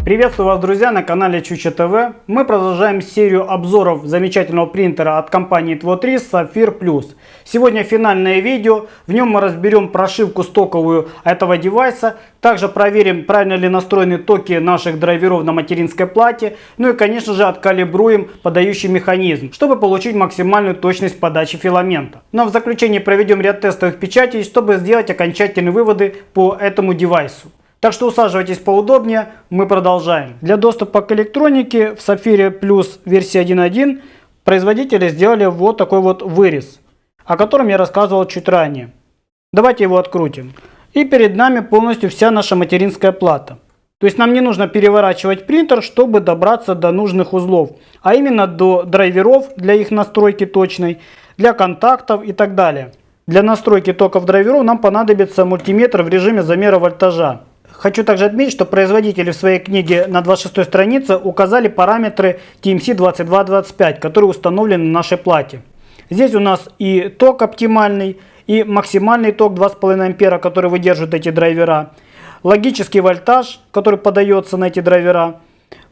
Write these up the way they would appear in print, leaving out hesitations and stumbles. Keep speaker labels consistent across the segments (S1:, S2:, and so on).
S1: Приветствую вас, друзья, на канале Чуча ТВ. Мы продолжаем серию обзоров замечательного принтера от компании Tvo3 Sapphire Plus. Сегодня финальное видео. В нем мы разберем прошивку стоковую этого девайса. Также проверим, правильно ли настроены токи наших драйверов на материнской плате. Ну и, конечно же, откалибруем подающий механизм, чтобы получить максимальную точность подачи филамента. Ну а в заключение проведем ряд тестовых печатей, чтобы сделать окончательные выводы по этому девайсу. Так что усаживайтесь поудобнее, мы продолжаем. Для доступа к электронике в Sapphire Plus версии 1.1 производители сделали вот такой вот вырез, о котором я рассказывал чуть ранее. Давайте его открутим. И перед нами полностью вся наша материнская плата. То есть нам не нужно переворачивать принтер, чтобы добраться до нужных узлов, а именно до драйверов для их настройки точной, для контактов и так далее. Для настройки токов драйверов нам понадобится мультиметр в режиме замера вольтажа. Хочу также отметить, что производители в своей книге на 26 странице указали параметры TMC2225, которые установлены на нашей плате. Здесь у нас и ток оптимальный, и максимальный ток 2,5 ампера, который выдерживают эти драйвера, логический вольтаж, который подается на эти драйвера,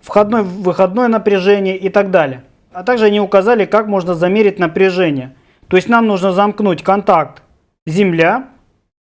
S1: входное-выходное напряжение и так далее. А также они указали, как можно замерить напряжение. То есть нам нужно замкнуть контакт земля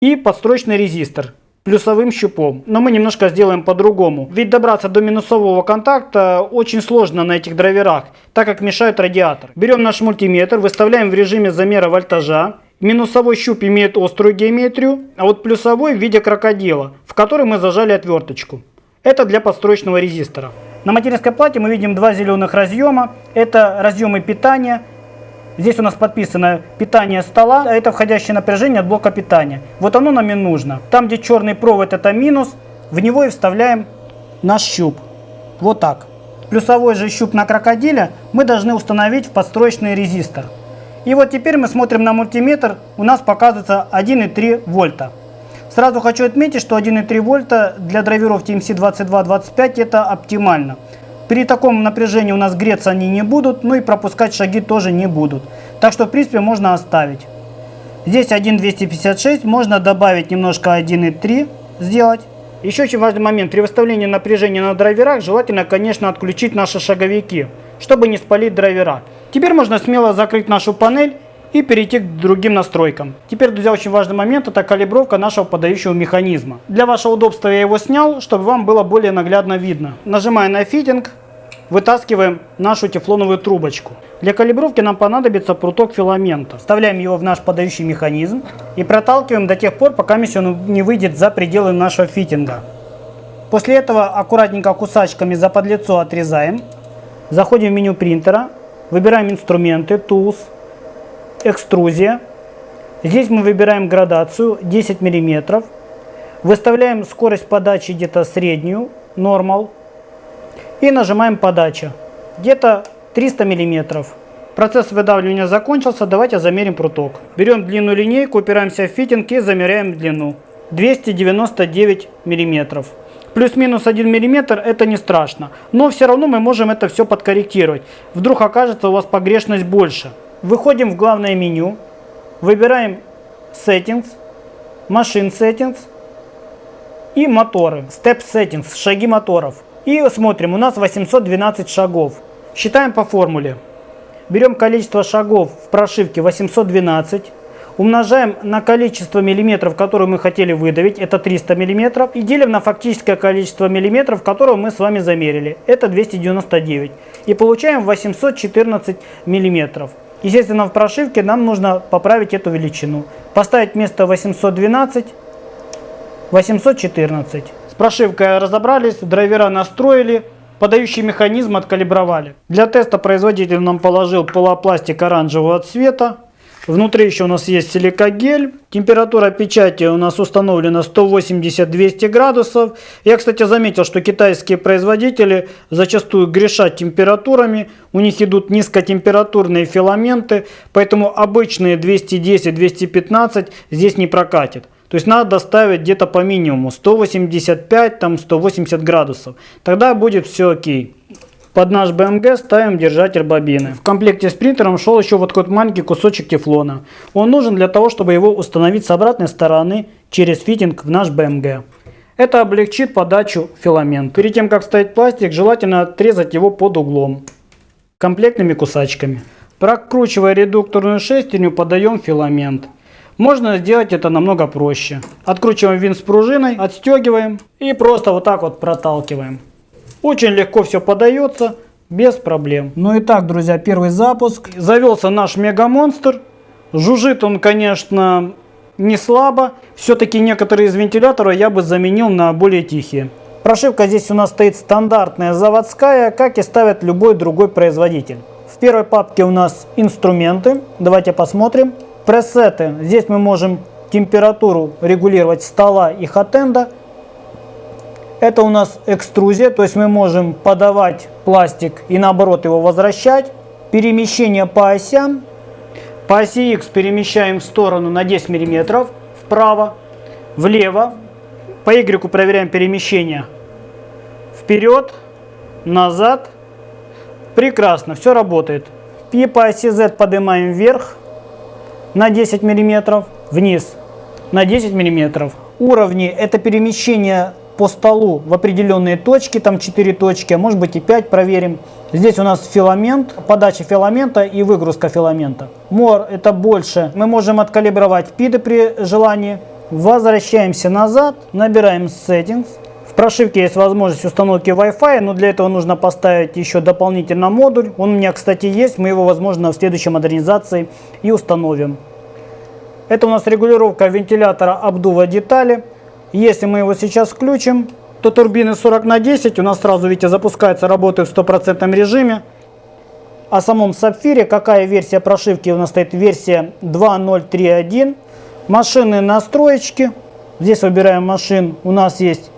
S1: и подстроечный резистор плюсовым щупом. Но мы немножко сделаем по-другому. Ведь добраться до минусового контакта очень сложно на этих драйверах, так как мешает радиатор. Берем наш мультиметр, выставляем в режиме замера вольтажа. Минусовой щуп имеет острую геометрию, а вот плюсовой в виде крокодила, в который мы зажали отверточку. Это для подстроечного резистора. На материнской плате мы видим два зеленых разъема. Это разъемы питания. Здесь у нас подписано питание стола, а это входящее напряжение от блока питания. Вот оно нам и нужно. Там, где черный провод, это минус, в него и вставляем наш щуп. Вот так. Плюсовой же щуп на крокодиле мы должны установить в подстроечный резистор. И вот теперь мы смотрим на мультиметр, у нас показывается 1,3 вольта. Сразу хочу отметить, что 1,3 вольта для драйверов TMC2225 это оптимально. При таком напряжении у нас греться они не будут, ну и пропускать шаги тоже не будут. Так что в принципе можно оставить. Здесь 1,256, можно добавить немножко 1,3 сделать. Еще очень важный момент, при выставлении напряжения на драйверах желательно, конечно, отключить наши шаговики, чтобы не спалить драйвера. Теперь можно смело закрыть нашу панель и перейти к другим настройкам. Теперь, друзья, очень важный момент, это калибровка нашего подающего механизма. Для вашего удобства я его снял, чтобы вам было более наглядно видно. Нажимая на фитинг, вытаскиваем нашу тефлоновую трубочку. Для калибровки нам понадобится пруток филамента. Вставляем его в наш подающий механизм и проталкиваем до тех пор, пока он не выйдет за пределы нашего фитинга. После этого аккуратненько кусачками за подлицо отрезаем. Заходим в меню принтера, выбираем инструменты, Tools, экструзия. Здесь мы выбираем градацию 10 мм. Выставляем скорость подачи где-то среднюю, Normal. И нажимаем подача. Где-то 300 мм. Процесс выдавливания закончился. Давайте замерим пруток. Берем длинную линейку, упираемся в фитинг и замеряем длину. 299 мм. Плюс-минус 1 мм это не страшно. Но все равно мы можем это все подкорректировать. Вдруг окажется у вас погрешность больше. Выходим в главное меню. Выбираем Settings, Machine Settings и моторы. Step Settings, шаги моторов. И смотрим, у нас 812 шагов. Считаем по формуле. Берем количество шагов в прошивке 812. Умножаем на количество миллиметров, которые мы хотели выдавить. Это 300 миллиметров. И делим на фактическое количество миллиметров, которое мы с вами замерили. Это 299. И получаем 814 миллиметров. Естественно, в прошивке нам нужно поправить эту величину. Поставить вместо 812 814. С прошивкой разобрались, драйвера настроили, подающий механизм откалибровали. Для теста производитель нам положил полупластик оранжевого цвета. Внутри еще у нас есть силикагель. Температура печати у нас установлена 180-200 градусов. Я, кстати, заметил, что китайские производители зачастую грешат температурами. У них идут низкотемпературные филаменты, поэтому обычные 210-215 здесь не прокатит. То есть надо ставить где-то по минимуму 185-180 градусов. Тогда будет все окей. Под наш БМГ ставим держатель бобины. В комплекте с принтером шел еще вот такой маленький кусочек тефлона. Он нужен для того, чтобы его установить с обратной стороны через фитинг в наш БМГ. Это облегчит подачу филамента. Перед тем как вставить пластик, желательно отрезать его под углом комплектными кусачками. Прокручивая редукторную шестерню, подаем филамент. Можно сделать это намного проще. Откручиваем винт с пружиной, отстегиваем и просто вот так вот проталкиваем. Очень легко все подается, без проблем. Ну и так, друзья, первый запуск. Завелся наш мегамонстр. Жужжит он, конечно, не слабо. Все-таки некоторые из вентиляторов я бы заменил на более тихие. Прошивка здесь у нас стоит стандартная заводская, как и ставит любой другой производитель. В первой папке у нас инструменты. Давайте посмотрим. Пресеты. Здесь мы можем температуру регулировать стола и хот-энда. Это у нас экструзия, то есть мы можем подавать пластик и наоборот его возвращать. Перемещение по осям. По оси X перемещаем в сторону на 10 мм, вправо, влево. По Y проверяем перемещение вперед, назад. Прекрасно, все работает. И по оси Z поднимаем вверх на 10 мм, вниз на 10 мм. Уровни – это перемещение по столу в определенные точки, там 4 точки, а может быть и 5, проверим. Здесь у нас филамент, подача филамента и выгрузка филамента. More – это больше. Мы можем откалибровать пиды при желании. Возвращаемся назад, набираем Settings. В прошивке есть возможность установки Wi-Fi, но для этого нужно поставить еще дополнительно модуль. Он у меня, кстати, есть, мы его, возможно, в следующей модернизации и установим. Это у нас регулировка вентилятора обдува детали. Если мы его сейчас включим, то турбины 40×10 у нас сразу, видите, запускается, работает в 100% режиме. О самом сапфире, какая версия прошивки у нас стоит? Версия 2.0.3.1. Машинные настроечки. Здесь выбираем машин. У нас есть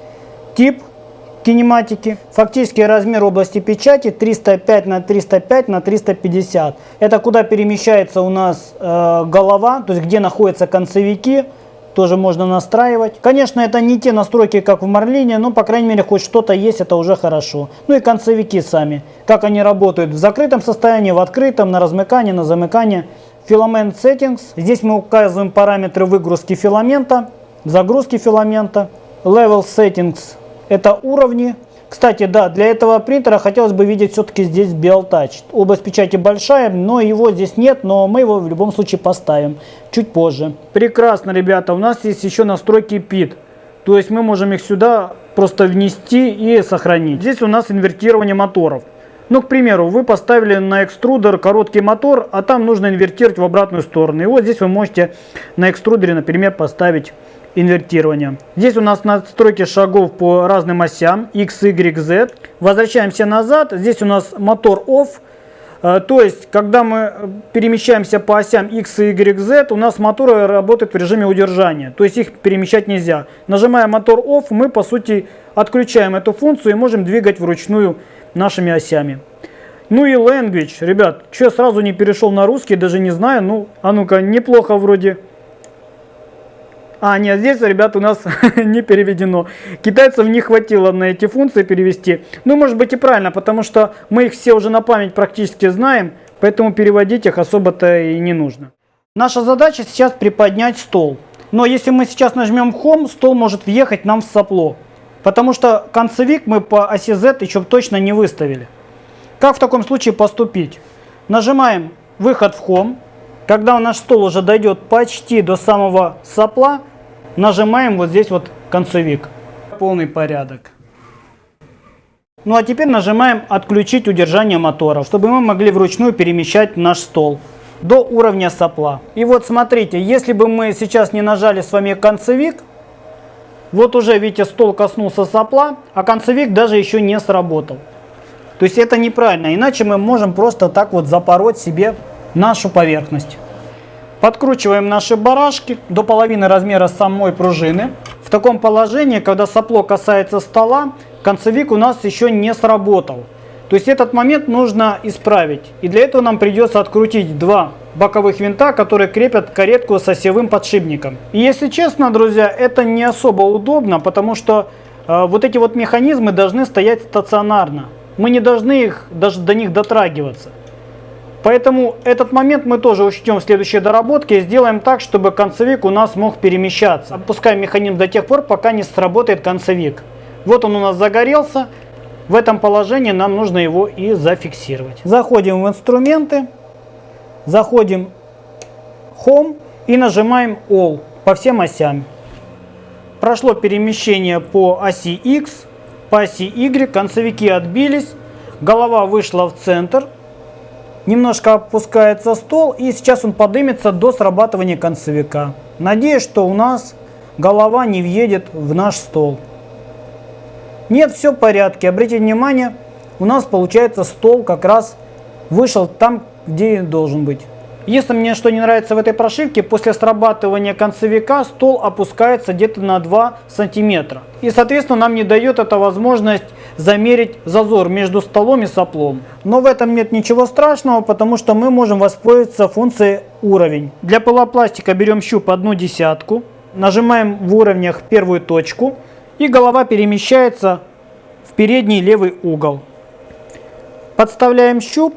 S1: тип кинематики. Фактический размер области печати 305 на 305 на 350. Это куда перемещается у нас голова, то есть где находятся концевики. Тоже можно настраивать. Конечно, это не те настройки, как в Марлине, но, по крайней мере, хоть что-то есть, это уже хорошо. Ну и концевики сами. Как они работают в закрытом состоянии, в открытом, на размыкание, на замыкание. Filament Settings. Здесь мы указываем параметры выгрузки филамента, загрузки филамента. Level Settings – это уровни. Кстати, да, для этого принтера хотелось бы видеть все-таки здесь BealTouch. Область печати большая, но его здесь нет, но мы его в любом случае поставим чуть позже. Прекрасно, ребята, у нас есть еще настройки PID. То есть мы можем их сюда просто внести и сохранить. Здесь у нас инвертирование моторов. Ну, к примеру, вы поставили на экструдер короткий мотор, а там нужно инвертировать в обратную сторону. И вот здесь вы можете на экструдере, например, поставить инвертирование. Здесь у нас настройки шагов по разным осям X, Y, Z. Возвращаемся назад. Здесь у нас мотор OFF. То есть, когда мы перемещаемся по осям X, Y, Z, у нас моторы работают в режиме удержания. То есть, их перемещать нельзя. Нажимая мотор OFF, мы, по сути, отключаем эту функцию и можем двигать вручную нашими осями. Ну и language. Ребят, что я сразу не перешел на русский, даже не знаю. Ну, а ну-ка, неплохо вроде. А, нет, здесь, ребят, у нас не переведено. Китайцев не хватило на эти функции перевести. Ну, может быть и правильно, потому что мы их все уже на память практически знаем, поэтому переводить их особо-то и не нужно. Наша задача сейчас приподнять стол. Но если мы сейчас нажмем Home, стол может въехать нам в сопло. Потому что концевик мы по оси Z еще точно не выставили. Как в таком случае поступить? Нажимаем выход в Home. Когда наш стол уже дойдет почти до самого сопла, нажимаем вот здесь вот концевик. Полный порядок. Ну а теперь нажимаем отключить удержание моторов, чтобы мы могли вручную перемещать наш стол до уровня сопла. И вот смотрите, если бы мы сейчас не нажали с вами концевик, вот уже видите, стол коснулся сопла, а концевик даже еще не сработал. То есть это неправильно, иначе мы можем просто так вот запороть себе нашу поверхность. Подкручиваем наши барашки до половины размера самой пружины. В таком положении, когда сопло касается стола, концевик у нас еще не сработал. То есть этот момент нужно исправить. И для этого нам придется открутить два боковых винта, которые крепят каретку с осевым подшипником. И если честно, друзья, это не особо удобно, потому что вот эти вот механизмы должны стоять стационарно. Мы не должны даже до них дотрагиваться. Поэтому этот момент мы тоже учтем в следующей доработке и сделаем так, чтобы концевик у нас мог перемещаться. Опускаем механизм до тех пор, пока не сработает концевик. Вот он у нас загорелся. В этом положении нам нужно его и зафиксировать. Заходим в инструменты, заходим в Home и нажимаем All по всем осям. Прошло перемещение по оси X, по оси Y, концевики отбились, голова вышла в центр. Немножко опускается стол, и сейчас он поднимется до срабатывания концевика. Надеюсь, что у нас голова не въедет в наш стол. Нет, все в порядке. Обратите внимание, у нас получается стол как раз вышел там, где и должен быть. Если мне что не нравится в этой прошивке, после срабатывания концевика стол опускается где-то на 2 сантиметра. И соответственно нам не дает эта возможность замерить зазор между столом и соплом. Но в этом нет ничего страшного, потому что мы можем воспользоваться функцией уровень. Для пилопластика берем щуп 1/10, нажимаем в уровнях первую точку, и голова перемещается в передний левый угол. Подставляем щуп,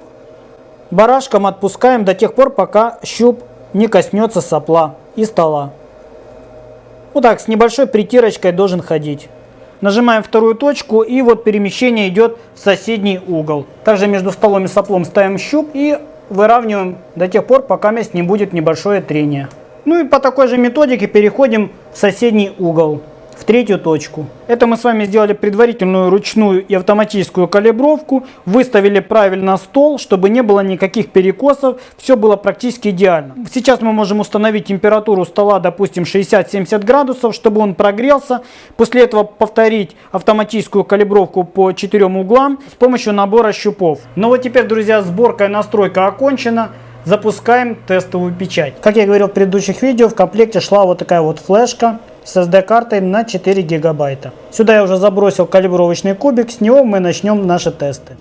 S1: барашком отпускаем до тех пор, пока щуп не коснется сопла и стола. Вот так, с небольшой притирочкой должен ходить. Нажимаем вторую точку, и вот перемещение идет в соседний угол. Также между столом и соплом ставим щуп и выравниваем до тех пор, пока не будет небольшое трение. Ну и по такой же методике переходим в соседний угол, в третью точку. Это мы с вами сделали предварительную ручную и автоматическую калибровку, выставили правильно стол, чтобы не было никаких перекосов, все было практически идеально. Сейчас мы можем установить температуру стола, допустим, 60-70 градусов, чтобы он прогрелся. После этого повторить автоматическую калибровку по 4 углам с помощью набора щупов. Ну вот теперь, друзья, сборка и настройка окончена. Запускаем тестовую печать. Как я говорил в предыдущих видео, в комплекте шла вот такая вот флешка с SD-картой на 4 гигабайта. Сюда я уже забросил калибровочный кубик, с него мы начнем наши тесты.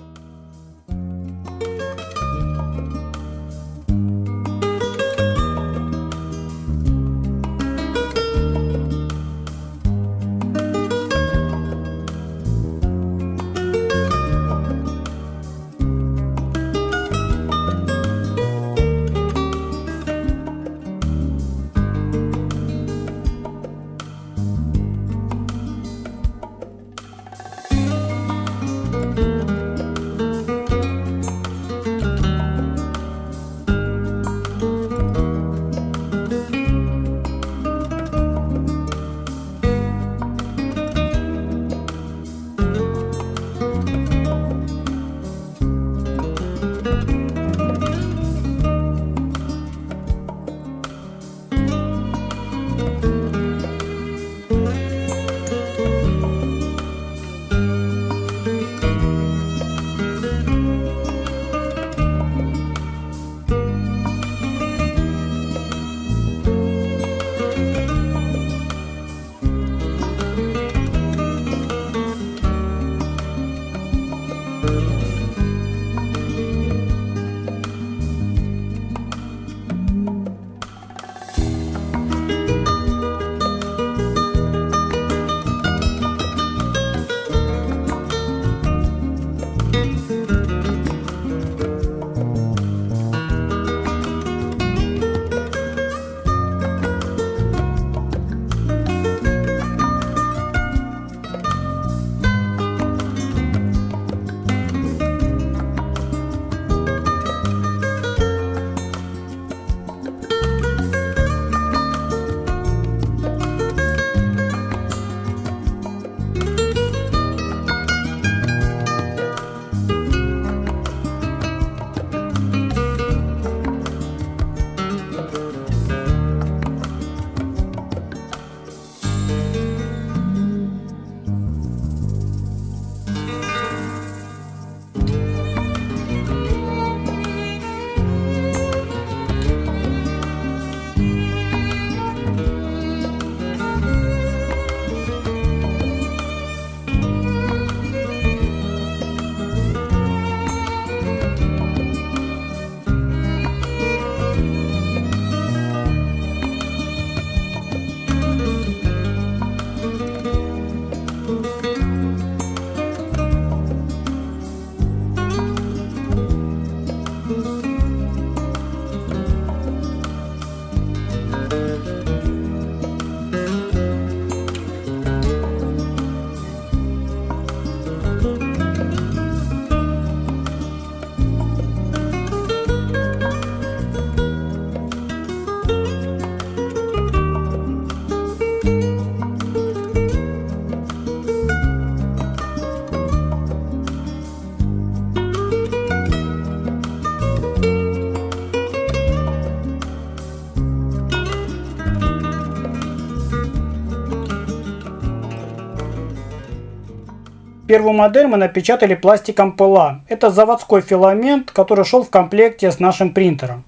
S1: первую модель мы напечатали пластиком ПЛА. Это заводской филамент, который шел в комплекте с нашим принтером.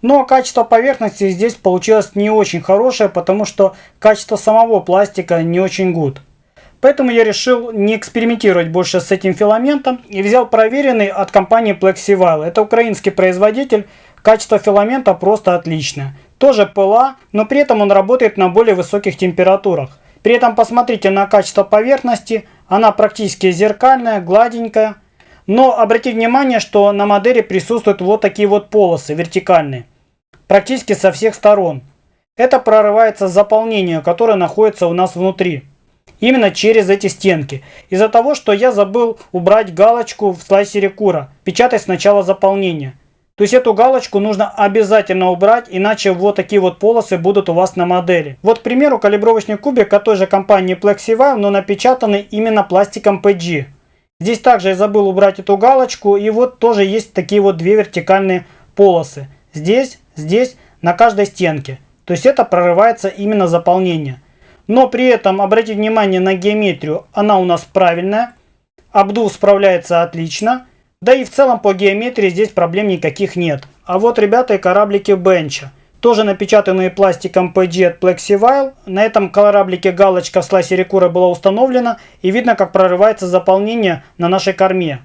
S1: Но качество поверхности здесь получилось не очень хорошее, потому что качество самого пластика не очень good. Поэтому я решил не экспериментировать больше с этим филаментом и взял проверенный от компании Plexivile. Это украинский производитель, качество филамента просто отличное. Тоже ПЛА, но при этом он работает на более высоких температурах. При этом посмотрите на качество поверхности, она практически зеркальная, гладенькая. Но обратите внимание, что на модели присутствуют вот такие вот полосы вертикальные, практически со всех сторон. Это прорывается заполнение, которое находится у нас внутри, именно через эти стенки. Из-за того, что я забыл убрать галочку в слайсере Cura, печатать сначала заполнение. То есть эту галочку нужно обязательно убрать, иначе вот такие вот полосы будут у вас на модели. Вот, к примеру, калибровочный кубик от той же компании Plexivile, но напечатанный именно пластиком PG. Здесь также я забыл убрать эту галочку, и вот тоже есть такие вот две вертикальные полосы. Здесь, здесь, на каждой стенке. То есть это прорывается именно заполнение. Но при этом обратите внимание на геометрию, она у нас правильная. Обдув справляется отлично. Да и в целом по геометрии здесь проблем никаких нет. А вот, ребята, и кораблики бенча. Тоже напечатанные пластиком PG от Plexivile. На этом кораблике галочка в слайсере Cura была установлена. И видно, как прорывается заполнение на нашей корме.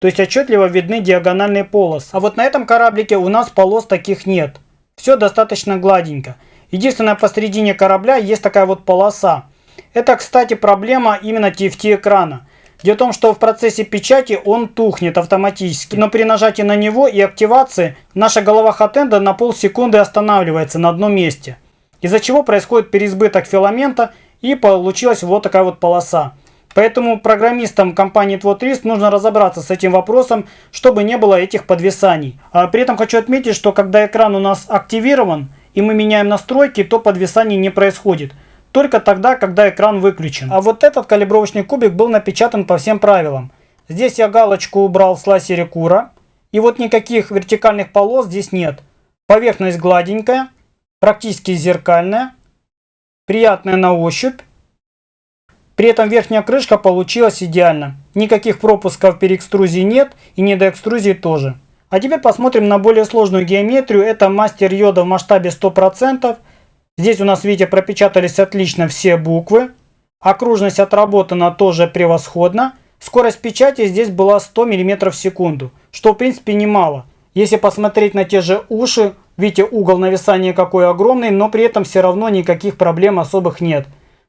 S1: То есть отчетливо видны диагональные полосы. А вот на этом кораблике у нас полос таких нет. Все достаточно гладенько. Единственное, посередине корабля есть такая вот полоса. Это, кстати, проблема именно TFT экрана. Дело в том, что в процессе печати он тухнет автоматически, но при нажатии на него и активации наша голова хот-энда на полсекунды останавливается на одном месте. Из-за чего происходит переизбыток филамента и получилась вот такая вот полоса. Поэтому программистам компании TVOTRIS нужно разобраться с этим вопросом, чтобы не было этих подвисаний. При этом хочу отметить, что когда экран у нас активирован и мы меняем настройки, то подвисаний не происходит. Только тогда, когда экран выключен. А вот этот калибровочный кубик был напечатан по всем правилам. Здесь я галочку убрал в слайсере Cura. И вот никаких вертикальных полос здесь нет. Поверхность гладенькая, практически зеркальная, приятная на ощупь. При этом верхняя крышка получилась идеально. Никаких пропусков переэкструзии нет и недоэкструзии тоже. А теперь посмотрим на более сложную геометрию. Это мастер йода в масштабе 100%. Здесь у нас, видите, пропечатались отлично все буквы. Окружность отработана тоже превосходно. Скорость печати здесь была 100 мм в секунду, что в принципе немало. Если посмотреть на те же уши, видите, угол нависания какой огромный, но при этом все равно никаких проблем особых нет.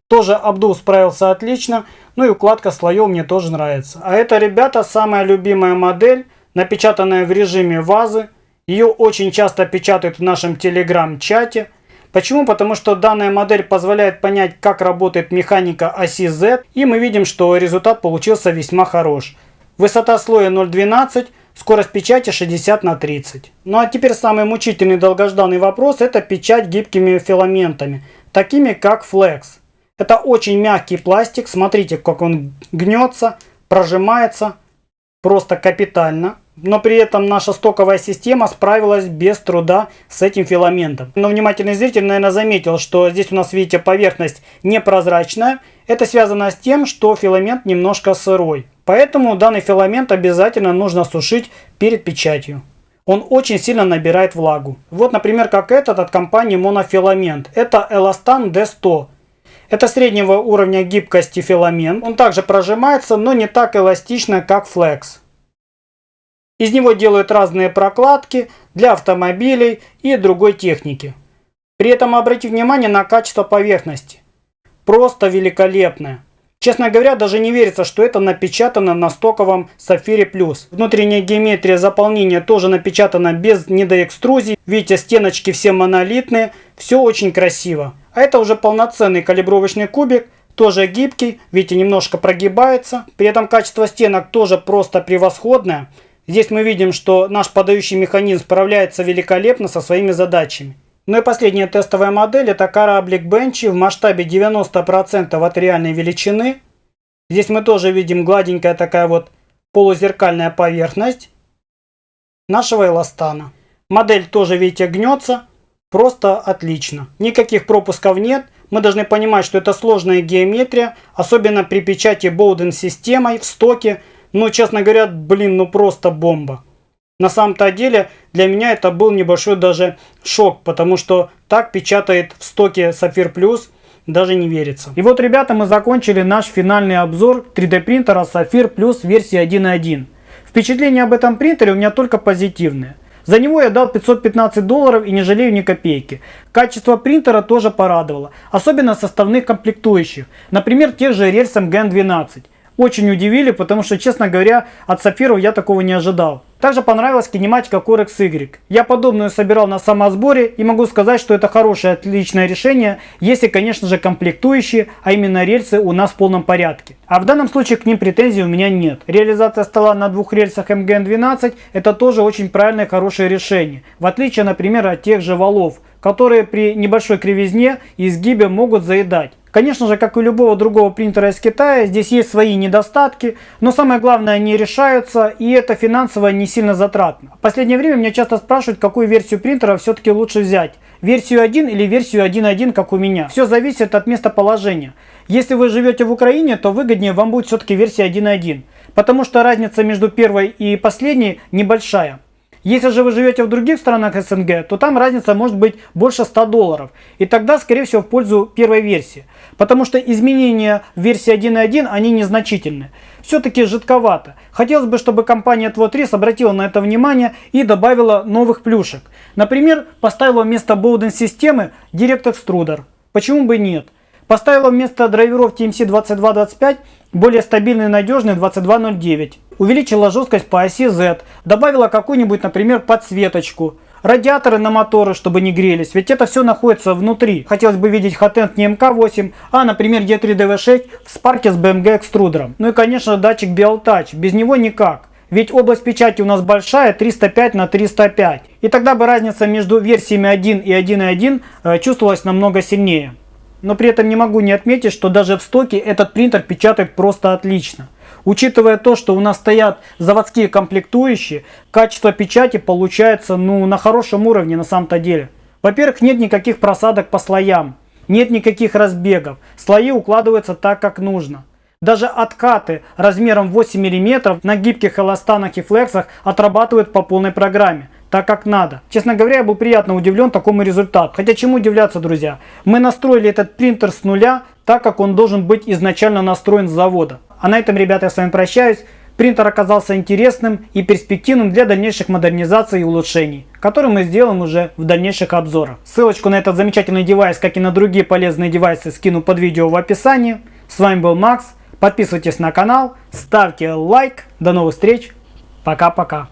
S1: Тоже обдув справился отлично, ну и укладка слоев мне тоже нравится. А это, ребята, самая любимая модель, напечатанная в режиме вазы. Ее очень часто печатают в нашем телеграм-чате. Почему? Потому что данная модель позволяет понять, как работает механика оси Z, и мы видим, что результат получился весьма хорош. Высота слоя 0,12, скорость печати 60/30. Ну а теперь самый мучительный долгожданный вопрос – это печать гибкими филаментами, такими как Flex. Это очень мягкий пластик, смотрите, как он гнется, прожимается, просто капитально. Но при этом наша стоковая система справилась без труда с этим филаментом. Но внимательный зритель, наверное, заметил, что здесь у нас, видите, поверхность непрозрачная. Это связано с тем, что филамент немножко сырой. Поэтому данный филамент обязательно нужно сушить перед печатью. Он очень сильно набирает влагу. Вот, например, как этот от компании Monofilament. Это Elastan D100. Это среднего уровня гибкости филамент. Он также прожимается, но не так эластично, как Flex. Из него делают разные прокладки для автомобилей и другой техники. При этом обратите внимание на качество поверхности. Просто великолепное. Честно говоря, даже не верится, что это напечатано на стоковом Sapphire Plus. Внутренняя геометрия заполнения тоже напечатана без недоэкструзий. Видите, стеночки все монолитные. Все очень красиво. А это уже полноценный калибровочный кубик. Тоже гибкий. Видите, немножко прогибается. При этом качество стенок тоже просто превосходное. Здесь мы видим, что наш подающий механизм справляется великолепно со своими задачами. Ну и последняя тестовая модель – это кораблик Benchy в масштабе 90% от реальной величины. Здесь мы тоже видим гладенькая такая вот полузеркальная поверхность нашего эластана. Модель тоже, видите, гнется. Просто отлично. Никаких пропусков нет. Мы должны понимать, что это сложная геометрия, особенно при печати Bowden системой в стоке. Ну, честно говоря, блин, ну просто бомба. На самом-то деле, для меня это был небольшой даже шок, потому что так печатает в стоке Sapphire Plus, даже не верится. И вот, ребята, мы закончили наш финальный обзор 3D принтера Sapphire Plus версии 1.1. Впечатления об этом принтере у меня только позитивные. За него я дал $515 и не жалею ни копейки. Качество принтера тоже порадовало, особенно составных комплектующих, например, тех же рельс MGN12. Очень удивили, потому что, честно говоря, от Sapphire я такого не ожидал. Также понравилась кинематика Corex Y. Я подобную собирал на самосборе и могу сказать, что это хорошее, отличное решение, если, конечно же, комплектующие, а именно рельсы у нас в полном порядке. А в данном случае к ним претензий у меня нет. Реализация стола на двух рельсах MGN12 это тоже очень правильное и хорошее решение. В отличие, например, от тех же валов, которые при небольшой кривизне и изгибе могут заедать. Конечно же, как и у любого другого принтера из Китая, здесь есть свои недостатки, но самое главное, они решаются, и это финансово не сильно затратно. В последнее время меня часто спрашивают, какую версию принтера все-таки лучше взять. Версию 1 или версию 1.1, как у меня. Все зависит от местоположения. Если вы живете в Украине, то выгоднее вам будет все-таки версия 1.1, потому что разница между первой и последней небольшая. Если же вы живете в других странах СНГ, то там разница может быть больше $100. И тогда, скорее всего, в пользу первой версии. Потому что изменения в версии 1.1, они незначительны. Все-таки жидковато. Хотелось бы, чтобы компания TVO3 обратила на это внимание и добавила новых плюшек. Например, поставила вместо Bowden системы Direct Extruder. Почему бы нет? Поставила вместо драйверов TMC 2225 более стабильный и надежный 2209. Увеличила жесткость по оси Z. Добавила какую-нибудь, например, подсветочку. Радиаторы на моторы, чтобы не грелись. Ведь это все находится внутри. Хотелось бы видеть Hotend не МК8, а, например, E3DV6 в спарке с BMG экструдером. Ну и, конечно, датчик BealTouch. Без него никак. Ведь область печати у нас большая, 305 на 305. И тогда бы разница между версиями 1 и 1.1 чувствовалась намного сильнее. Но при этом не могу не отметить, что даже в стоке этот принтер печатает просто отлично. Учитывая то, что у нас стоят заводские комплектующие, качество печати получается на хорошем уровне на самом-то деле. Во-первых, нет никаких просадок по слоям, нет никаких разбегов, слои укладываются так, как нужно. Даже откаты размером 8 мм на гибких эластанах и флексах отрабатывают по полной программе, так как надо. Честно говоря, я был приятно удивлен такому результату. Хотя чему удивляться, друзья? Мы настроили этот принтер с нуля, так как он должен быть изначально настроен с завода. А на этом, ребята, я с вами прощаюсь. Принтер оказался интересным и перспективным для дальнейших модернизаций и улучшений, которые мы сделаем уже в дальнейших обзорах. Ссылочку на этот замечательный девайс, как и на другие полезные девайсы, скину под видео в описании. С вами был Макс. Подписывайтесь на канал, ставьте лайк. До новых встреч. Пока-пока.